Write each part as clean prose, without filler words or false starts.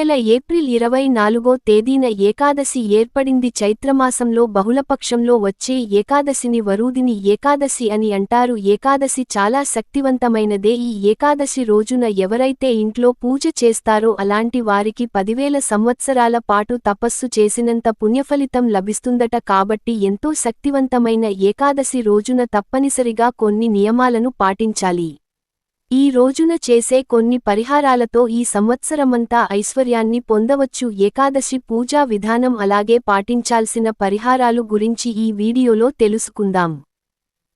నెల ఏప్రిల్ 24వ తేదీన ఏకాదశి ఏర్పడింది. చైత్రమాసంలో బహుళపక్షంలో వచ్చే ఏకాదశిని వరూధిని ఏకాదశి అని అంటారు. ఏకాదశి చాలా శక్తివంతమైనదే. ఈ ఏకాదశి రోజున ఎవరైతే ఇంట్లో పూజ చేస్తారో అలాంటి వారికి 10,000 సంవత్సరాల పాటు తపస్సు చేసినంత పుణ్యఫలితం లభిస్తుందట. కాబట్టి ఎంతో శక్తివంతమైన ఏకాదశి రోజున తప్పనిసరిగా కొన్ని నియమాలను పాటించాలి. ఈ రోజున చేసే కొన్ని పరిహారాలతో ఈ సంవత్సరమంతా ఐశ్వర్యాన్ని పొందవచ్చు. ఏకాదశి పూజా విధానం అలాగే పాటించాల్సిన పరిహారాలు గురించి ఈ వీడియోలో తెలుసుకుందాం.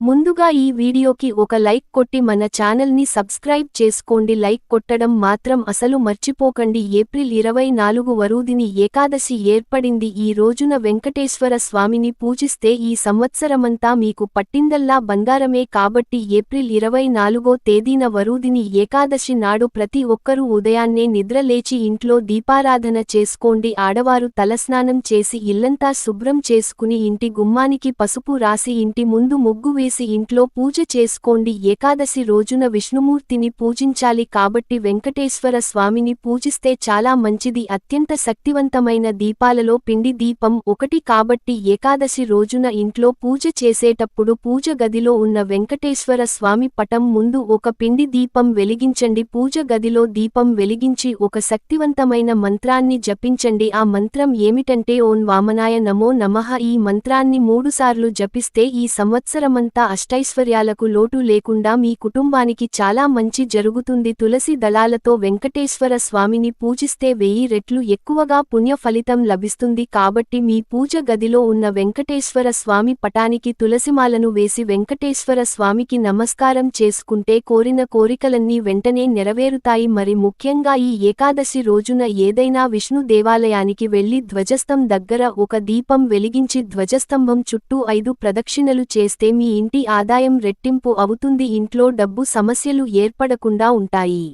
ముందుగా ఈ వీడియోకి ఒక లైక్ కొట్టి మన ఛానల్ని సబ్స్క్రైబ్ చేసుకోండి. లైక్ కొట్టడం మాత్రం అసలు మర్చిపోకండి. ఏప్రిల్ 24 వరూధిని ఏకాదశి ఏర్పడింది. ఈ రోజున వెంకటేశ్వర స్వామిని పూజిస్తే ఈ సంవత్సరమంతా మీకు పట్టిందల్లా బంగారమే. కాబట్టి ఏప్రిల్ 24వ తేదీన వరూధిని ఏకాదశి నాడు ప్రతి ఒక్కరూ ఉదయాన్నే నిద్రలేచి ఇంట్లో దీపారాధన చేసుకోండి. ఆడవారు తలస్నానం చేసి ఇల్లంతా శుభ్రం చేసుకుని ఇంటి గుమ్మానికి పసుపు రాసి ఇంటి ముందు ముగ్గు వేసి ఇంట్లో పూజ చేసుకోండి. ఏకాదశి రోజున విష్ణుమూర్తిని పూజించాలి. కాబట్టి వెంకటేశ్వర స్వామిని పూజిస్తే చాలా మంచిది. అత్యంత శక్తివంతమైన దీపాలలో పిండి దీపం ఒకటి. కాబట్టి ఏకాదశి రోజున ఇంట్లో పూజ చేసేటప్పుడు పూజ గదిలో ఉన్న వెంకటేశ్వర స్వామి పటం ముందు ఒక పిండి దీపం వెలిగించండి. పూజ గదిలో దీపం వెలిగించి ఒక శక్తివంతమైన మంత్రాన్ని జపించండి. ఆ మంత్రం ఏమిటంటే ఓం వామనాయ నమో నమః. ఈ మంత్రాన్ని 3 సార్లు జపిస్తే ఈ సంవత్సరమంతా అష్టైశ్వర్యాలకు లోటు లేకుండా మీ కుటుంబానికి చాలా మంచి జరుగుతుంది. తులసి దళాలతో వెంకటేశ్వర స్వామిని పూజిస్తే 1000 రెట్లు ఎక్కువగా పుణ్య ఫలితం లభిస్తుంది. కాబట్టి మీ పూజ గదిలో ఉన్న వెంకటేశ్వర స్వామి పటానికి తులసిమాలను వేసి వెంకటేశ్వర స్వామికి నమస్కారం చేసుకుంటే కోరిన కోరికలన్నీ వెంటనే నెరవేరుతాయి. మరి ముఖ్యంగా ఈ ఏకాదశి రోజున ఏదైనా విష్ణు దేవాలయానికి వెళ్లి ధ్వజస్తంభం దగ్గర ఒక దీపం వెలిగించి ధ్వజస్తంభం చుట్టూ 5 ప్రదక్షిణలు చేస్తే మీ ఇంటి ఆదాయం రెట్టింపు అవుతుంది. ఇంట్లో డబ్బు సమస్యలు ఏర్పడకుండా ఉంటాయి.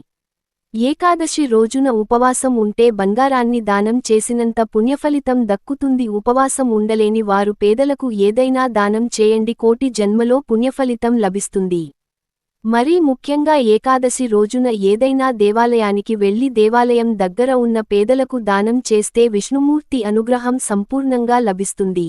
ఏకాదశి రోజున ఉపవాసం ఉంటే బంగారాన్ని దానం చేసినంత పుణ్యఫలితం దక్కుతుంది. ఉపవాసం ఉండలేని వారు పేదలకు ఏదైనా దానం చేయండి. కోటి జన్మలో పుణ్యఫలితం లభిస్తుంది. మరీ ముఖ్యంగా ఏకాదశి రోజున ఏదైనా దేవాలయానికి వెళ్లి దేవాలయం దగ్గర ఉన్న పేదలకు దానం చేస్తే విష్ణుమూర్తి అనుగ్రహం సంపూర్ణంగా లభిస్తుంది.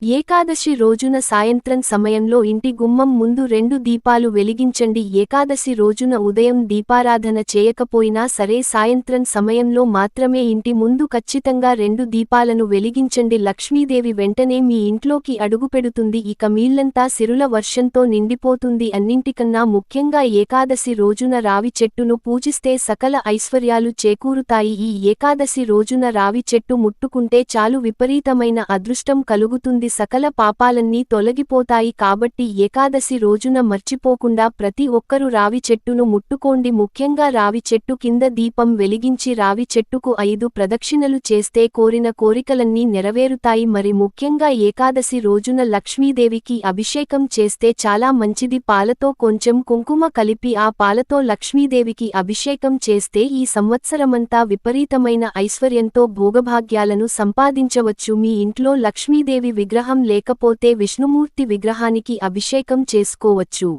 ఏకాదశి రోజున సాయంత్రం సమయంలో ఇంటి గుమ్మం ముందు 2 దీపాలు వెలిగించండి. ఏకాదశి రోజున ఉదయం దీపారాధన చేయకపోయినా సరే సాయంత్రం సమయంలో మాత్రమే ఇంటి ముందు ఖచ్చితంగా 2 దీపాలను వెలిగించండి. లక్ష్మీదేవి వెంటనే మీ ఇంట్లోకి అడుగుపెడుతుంది. ఇక మీళ్లంతా సిరుల వర్షంతో నిండిపోతుంది. అన్నింటికన్నా ముఖ్యంగా ఏకాదశి రోజున రావి చెట్టును పూజిస్తే సకల ఐశ్వర్యాలు చేకూరుతాయి. ఈ ఏకాదశి రోజున రావి చెట్టు ముట్టుకుంటే చాలు విపరీతమైన అదృష్టం కలుగుతుంది. సకల పాపాలన్నీ తొలగిపోతాయి. కాబట్టి ఏకాదశి రోజున మర్చిపోకుండా ప్రతి ఒక్కరూ రావి చెట్టును ముట్టుకోండి. ముఖ్యంగా రావి చెట్టు కింద దీపం వెలిగించి రావి చెట్టుకు 5 ప్రదక్షిణలు చేస్తే కోరిన కోరికలన్నీ నెరవేరుతాయి. మరి ముఖ్యంగా ఏకాదశి రోజున లక్ష్మీదేవికి అభిషేకం చేస్తే చాలా మంచిది. పాలతో కొంచెం కుంకుమ కలిపి ఆ పాలతో లక్ష్మీదేవికి అభిషేకం చేస్తే ఈ సంవత్సరమంతా విపరీతమైన ఐశ్వర్యంతో భోగభాగ్యాలను సంపాదించవచ్చు. మీ ఇంట్లో లక్ష్మీదేవి విగ్రహం లేకపోతే విష్ణుమూర్తి విగ్రహానికి అభిషేకం చేసుకోవచ్చు.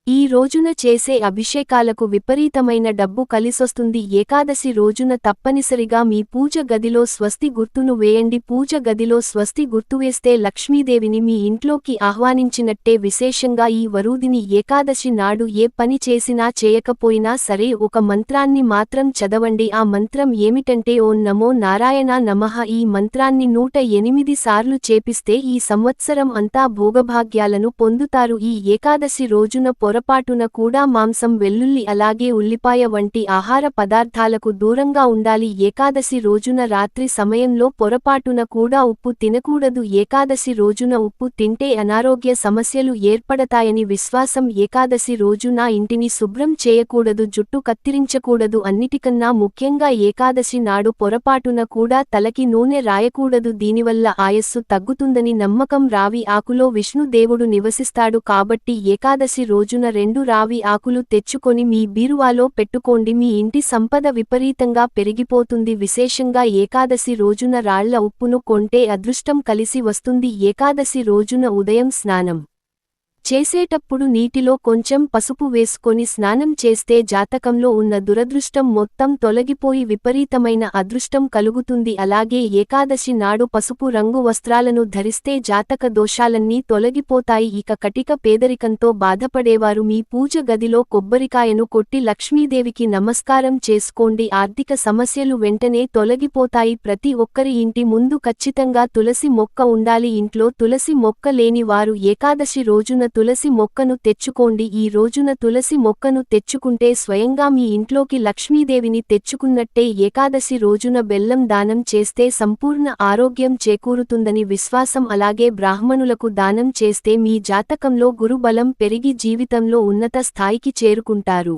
ఈ రోజున చేసే అభిషేకాలకు విపరీతమైన డబ్బు కలిసొస్తుంది. ఏకాదశి రోజున తప్పనిసరిగా మీ పూజ గదిలో స్వస్తి గుర్తును వేయండి. పూజ గదిలో స్వస్తి గుర్తువేస్తే లక్ష్మీదేవిని మీ ఇంట్లోకి ఆహ్వానించినట్టే. విశేషంగా ఈ వరూధిని ఏకాదశి నాడు ఏ పని చేసినా చేయకపోయినా సరే ఒక మంత్రాన్ని మాత్రం చదవండి. ఆ మంత్రం ఏమిటంటే ఓం నమో నారాయణ నమః. ఈ మంత్రాన్ని 108 సార్లు చేపిస్తే ఈ సంవత్సరం అంతా భోగభాగ్యాలను పొందుతారు. ఈ ఏకాదశి రోజున పొరపాటున కూడా మాంసం వెల్లుల్లి అలాగే ఉల్లిపాయ వంటి ఆహార పదార్థాలకు దూరంగా ఉండాలి. ఏకాదశి రోజున రాత్రి సమయంలో పొరపాటున కూడా ఉప్పు తినకూడదు. ఏకాదశి రోజున ఉప్పు తింటే అనారోగ్య సమస్యలు ఏర్పడతాయని విశ్వాసం. ఏకాదశి రోజున ఇంటిని శుభ్రం చేయకూడదు. జుట్టు కత్తిరించకూడదు. అన్నిటికన్నా ముఖ్యంగా ఏకాదశి నాడు పొరపాటున కూడా తలకి నూనె రాయకూడదు. దీనివల్ల ఆయస్సు తగ్గుతుందని నమ్మకం. రావి ఆకులో విష్ణు దేవుడు నివసిస్తాడు. కాబట్టి ఏకాదశి రోజున 2 రావి ఆకులు తెచ్చుకొని మీ బీరువాలో పెట్టుకోండి. మీ ఇంటి సంపద విపరీతంగా పెరిగిపోతుంది. విశేషంగా ఏకాదశి రోజున రాళ్ల ఉప్పును కొంటే అదృష్టం కలిసి వస్తుంది. ఏకాదశి రోజున ఉదయం స్నానం చేసేటప్పుడు నీటిలో కొంచెం పసుపు వేసుకొని స్నానం చేస్తే జాతకంలో ఉన్న దురదృష్టం మొత్తం తొలగిపోయి విపరీతమైన అదృష్టం కలుగుతుంది. అలాగే ఏకాదశి నాడు పసుపు రంగు వస్త్రాలను ధరిస్తే జాతక దోషాలన్నీ తొలగిపోతాయి. ఇక కటిక పేదరికంతో బాధపడేవారు మీ పూజ గదిలో కొబ్బరికాయను కొట్టి లక్ష్మీదేవికి నమస్కారం చేసుకోండి. ఆర్థిక సమస్యలు వెంటనే తొలగిపోతాయి. ప్రతి ఒక్కరి ఇంటి ముందు ఖచ్చితంగా తులసి మొక్క ఉండాలి. ఇంట్లో తులసి మొక్క లేని వారు ఏకాదశి రోజున తులసి మొక్కను తెచ్చుకోండి. ఈ రోజున తులసి మొక్కను తెచ్చుకుంటే స్వయంగా మీ ఇంట్లోకి లక్ష్మీదేవిని తెచ్చుకున్నట్టే. ఏకాదశి రోజున బెల్లం దానం చేస్తే సంపూర్ణ ఆరోగ్యం చేకూరుతుందని విశ్వాసం. అలాగే బ్రాహ్మణులకు దానం చేస్తే మీ జాతకంలో గురుబలం పెరిగి జీవితంలో ఉన్నత స్థాయికి చేరుకుంటారు.